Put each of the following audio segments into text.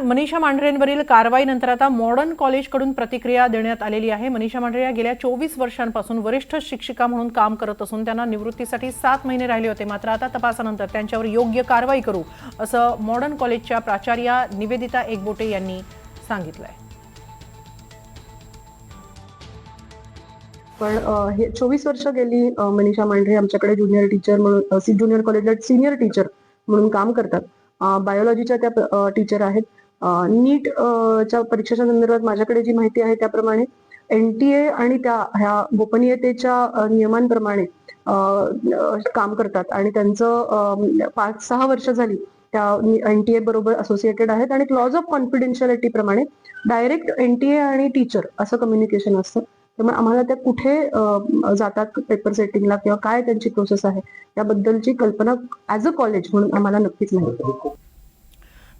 मनीषा मांढरेंवरील कारवाईनंतर आता मॉडर्न कॉलेजकडून प्रतिक्रिया देण्यात आलेली आहे। मनीषा मांढरे या गेल्या 24 वर्षांपासून वरिष्ठ शिक्षिका म्हणून काम करत असून त्यांना निवृत्तीसाठी 7 महिने राहिले होते। मात्र आता तपासानंतर त्यांच्यावर योग्य कारवाई करू असं मॉडर्न कॉलेजच्या प्राचार्या निवेदिता एकबोटे यांनी सांगितलंय। पण हे 24 वर्ष गेली मनीषा मांढरे आमच्याकडे ज्युनियर टीचर म्हणून ज्युनियर कॉलेजला सीनियर टीचर म्हणून काम करतात। बायोलॉजीच्या त्या टीचर आहेत। नीट च्या परीक्षेच्या संदर्भात माझ्याकडे जी माहिती आहे त्याप्रमाणे NTA आणि त्या ह्या गोपनीयतेच्या नियमांप्रमाणे काम करतात आणि त्यांचं 5-6 वर्ष झाली त्या NTA बरोबर असोसिएटेड आहेत आणि क्लॉज ऑफ कॉन्फिडेन्शियलिटी प्रमाणे डायरेक्ट NTA आणि टीचर असं कम्युनिकेशन असतं। त्यामुळे आम्हाला त्या कुठे जातात पेपर सेटिंगला किंवा काय त्यांची प्रोसेस आहे याबद्दलची कल्पना ॲज अ कॉलेज म्हणून आम्हाला नक्कीच नाही।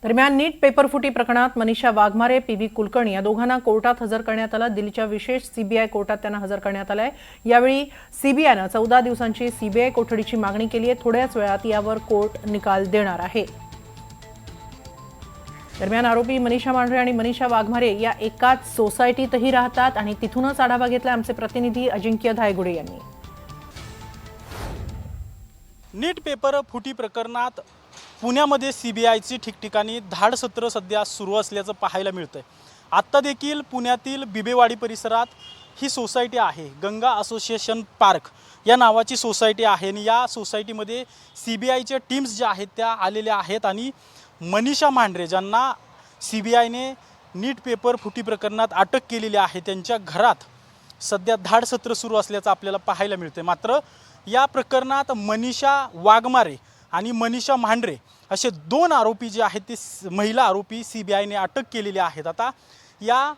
दरम्यान नीट पेपर फुटी प्रकरणात मनीषा वाघमारे, PV कुलकर्णी या दोघांना कोर्टात हजर करण्यात आलं। दिल्लीच्या विशेष CBI कोर्टात त्यांना हजर करण्यात आलंय। यावेळी CBIनं 14 दिवसांची CBI कोठडीची मागणी केली आहे। थोड्याच वेळात यावर कोर्ट निकाल देणार आहे। दरम्यान आरोपी मनीषा मांढरे आणि मनीषा वाघमारे या एकाच सोसायटीतही राहतात आणि तिथूनच आढावा घेतला आमचे प्रतिनिधी अजिंक्य धायगुडे यांनी। नीट पेपर फुटी प्रकरणात पुण्यामध्ये CBIची ठिकठिकाणी धाडसत्र सध्या सुरू असल्याचं पाहायला मिळतंय। आत्ता देखील पुण्यातील बिबेवाडी परिसरात ही सोसायटी आहे, गंगा असोसिएशन पार्क या नावाची सोसायटी आहे आणि या सोसायटीमध्ये CBIच्या टीम्स ज्या आहेत त्या आलेल्या आहेत आणि मनीषा मांढरे ज्यांना CBIने नीट पेपर फुटी प्रकरणात अटक केलेली आहे त्यांच्या घरात सध्या धाडसत्र सुरू असल्याचं आपल्याला पाहायला मिळतंय। मात्र या प्रकरणात मनीषा वाघमारे आणि मनीषा मांढरे असे 2 आरोपी जे आहेत ते महिला आरोपी CBIने अटक केलेले आहेत। आता या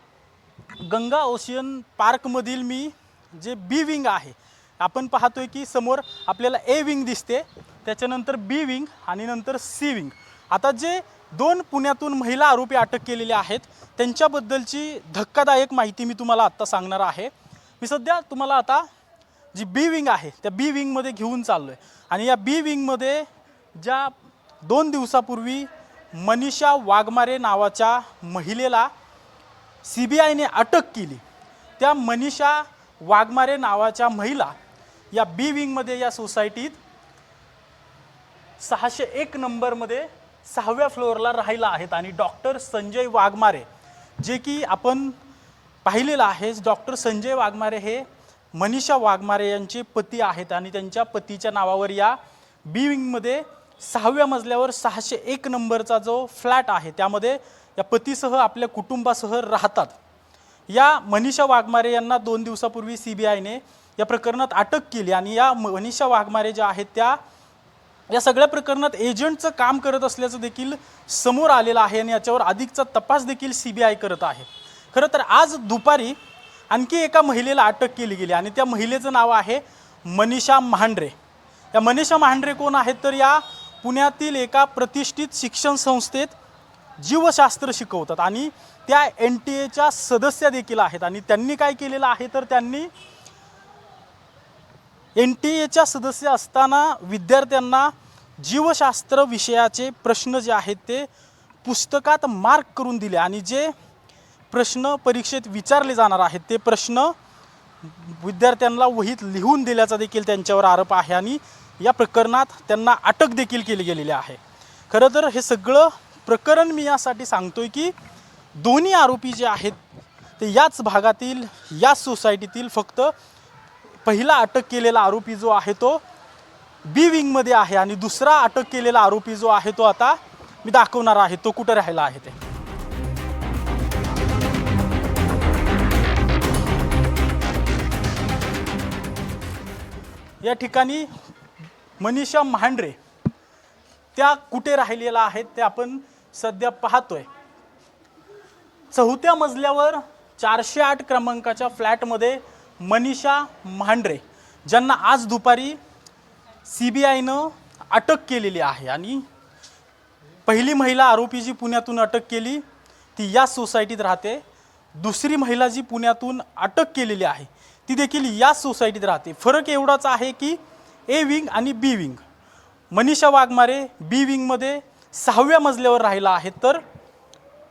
गंगा ओशियन पार्कमधील मी जे B विंग आहे आपण पाहतोय की समोर आपल्याला A विंग दिसते, त्याच्यानंतर B विंग आणि नंतर C विंग। आता जे 2 पुण्यातून महिला आरोपी अटक केलेले आहेत त्यांच्याबद्दलची धक्कादायक माहिती मी तुम्हाला आत्ता सांगणार आहे। मी सध्या तुम्हाला आता जी B विंग आहे त्या B विंगमध्ये घेऊन चाललोय आणि या B विंगमध्ये ज्या 2 दिवसापूर्वी मनीषा वाघमारे नावाच्या महिलेला CBIने अटक केली त्या मनीषा वाघमारे नावाच्या महिला या B विंगमध्ये या सोसायटीत 601 नंबरमध्ये 6व्या फ्लोअरला राहिला आहेत आणि डॉक्टर संजय वाघमारे जे की आपण पाहिलेलं आहे, डॉक्टर संजय वाघमारे हे मनीषा वाघमारे यांचे पती आहेत आणि त्यांच्या पतीच्या नावावर या B विंगमध्ये 6व्या मजल्यावर 601 नंबरचा जो फ्लॅट आहे त्यामध्ये या पतीसह आपल्या कुटुंबासह राहतात। या मनीषा वाघमारे यांना 2 दिवसापूर्वी CBIने या प्रकरणात अटक केली आणि या मनीषा वाघमारे ज्या आहेत त्या या सगळ्या प्रकरणात एजंटचं काम करत असल्याचं देखील समोर आलेलं आहे आणि याच्यावर अधिकचा तपास देखील CBI करत आहे। खरं तर आज दुपारी आणखी एका महिलेला अटक केली गेली आणि त्या महिलेचं नाव आहे मनीषा मांढरे। या मनीषा मांढरे कोण आहेत तर या पुण्यातील एका प्रतिष्ठित शिक्षण संस्थेत जीवशास्त्र शिकवतात आणि त्या NTA सदस्य देखील आहेत आणि त्यांनी काय केलेलं आहे तर त्यांनी NTA सदस्य असताना विद्यार्थ्यांना जीवशास्त्र विषयाचे प्रश्न जे आहेत ते पुस्तकात मार्क करून दिले आणि जे प्रश्न परीक्षेत विचारले जाणार आहेत ते प्रश्न विद्यार्थ्यांना वहीत लिहून दिल्याचा देखील त्यांच्यावर आरोप आहे आणि या प्रकरणात त्यांना अटक देखील केली गेलेली आहे। खरं तर हे सगळं प्रकरण मी यासाठी सांगतोय की दोन्ही आरोपी जे आहेत ते याच भागातील याच सोसायटीतील फक्त पहिला अटक केलेला आरोपी जो आहे तो B विंगमध्ये आहे आणि दुसरा अटक केलेला आरोपी जो आहे तो आता मी दाखवणार आहे तो कुठे राहिला आहे ते। या ठिकाणी मनीषा मांढरे त्या कुठे राहिलेल्या आहेत ते आपण सध्या पाहतोय। 4थ्या मजल्यावर 408 क्रमांकाच्या फ्लॅटमध्ये मनीषा मांढरे ज्यांना आज दुपारी CBIनं अटक केलेली आहे आणि पहिली महिला आरोपी जी पुण्यातून अटक केली ती या सोसायटीत राहते, दुसरी महिला जी पुण्यातून अटक केलेली आहे ती देखील या सोसायटीत राहते। फरक एवढाच आहे की A विंग आणि B wing Manisha Waghmare B विंगमध्ये 6व्या मजल्यावर राहिला आहे तर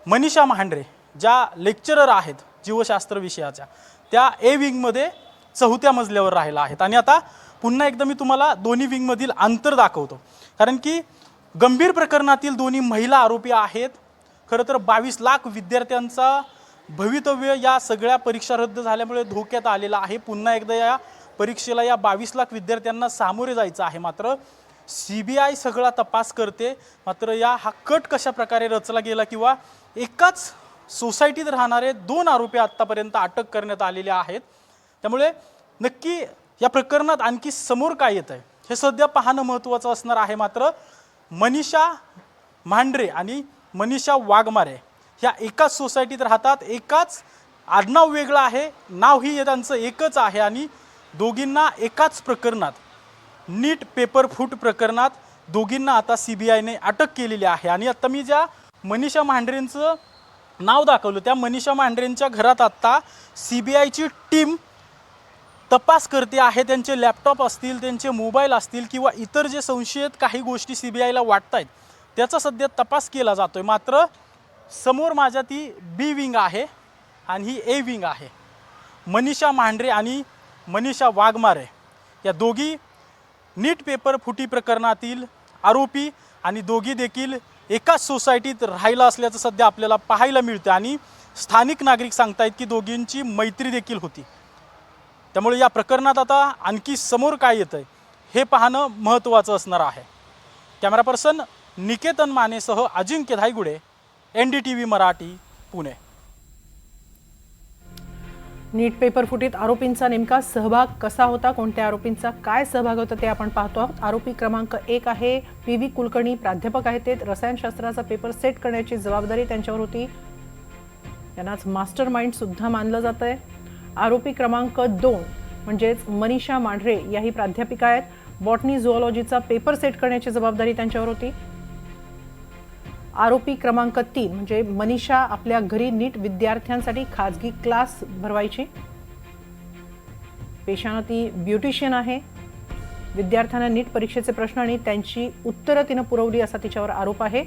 मनीषा मांढरे ज्या लेक्चरर आहेत जीवशास्त्र विषयाच्या, त्या ए विंगमध्ये 4थ्या मजल्यावर राहिला आहेत. आणि आता पुन्हा एकदा मी तुम्हाला दोन्ही विंगमधील अंतर दाखवतो, कारण की गंभीर प्रकरणातील दोन्ही महिला आरोपी आहेत. खरं तर 22 लाख विद्यार्थ्यांचा भवितव्य या सगळ्या परीक्षा रद्द झाल्यामुळे धोक्यात आलेला आहे. पुन्हा एकदा या परीक्षेला या 22 लाख विद्यार्थ्यांना सामोरे जायचं आहे. मात्र CBI सगळा तपास करते. मात्र हा कट कशा प्रकारे रचला गेला किंवा एकाच सोसायटीत राहणारे 2 आरोपी आत्तापर्यंत अटक करण्यात आलेले आहेत. त्यामुळे नक्की या प्रकरणात आणखी समोर काय येत आहे हे सध्या पाहणं महत्त्वाचं असणार आहे. मात्र मनीषा मांढरे आणि मनीषा वाघमारे ह्या एकाच सोसायटीत राहतात, एकाच आडनाव वेगळं आहे, नावही त्यांचं एकच आहे आणि दोघींना एकाच प्रकरणात नीट पेपर फूट प्रकरणात दोघींना आता CBIने अटक केलेली आहे. आणि आता मी ज्या मनीषा मांढरेंचं नाव दाखवलं त्या मनीषा मांढरेंच्या घरात आता CBIची टीम तपास करते आहे. त्यांचे लॅपटॉप असतील, त्यांचे मोबाईल असतील किंवा इतर जे संशयित काही गोष्टी CBIला वाटत आहेत त्याचा सध्या तपास केला जातो आहे. मात्र समोर माझ्या ती B विंग आहे आणि ही A विंग आहे. मनीषा मांढरे आणि मनीषा वाघमारे या दोघी नीट पेपर फुटी प्रकरणातील आरोपी आणि दोघी देखील एकाच सोसायटीत राहिला असल्याचं सध्या आपल्याला पाहायला मिळतं. आणि स्थानिक नागरिक सांगतायत की दोघींची मैत्री देखील होती. त्यामुळे या प्रकरणात आता आणखी समोर काय येतं आहे हे पाहणं महत्त्वाचं असणार आहे. कॅमेरा पर्सन निकेतन मानेसह अजिंक्य धायगुडे, NDTV मराठी, पुणे. नीट पेपर फुटीत आरोपींचा नेमका सहभाग कसा होता, कोणत्या आरोपींचा काय सहभाग होता ते आपण पाहतो आहोत. आरोपी क्रमांक 1 आहे PV कुलकर्णी, प्राध्यापक आहेत ते. रसायनशास्त्राचा पेपर सेट करण्याची जबाबदारी त्यांच्यावर होती. यांनाच मास्टर माइंड सुद्धा मानलं जात आहे. आरोपी क्रमांक 2 म्हणजेच मनीषा मांढरे याही प्राध्यापिका आहेत. बॉटनी झुऑलॉजीचा पेपर सेट करण्याची जबाबदारी त्यांच्यावर होती. आरोपी क्रमांक 3 म्हणजे मनीषा आपल्या घरी नीट विद्यार्थ्यांसाठी खाजगी क्लास भरवायची. पेशानं ती ब्युटिशियन आहे. विद्यार्थ्यांना नीट परीक्षेचे प्रश्न आणि त्यांची उत्तरं तिनं पुरवली असा तिच्यावर आरोप आहे.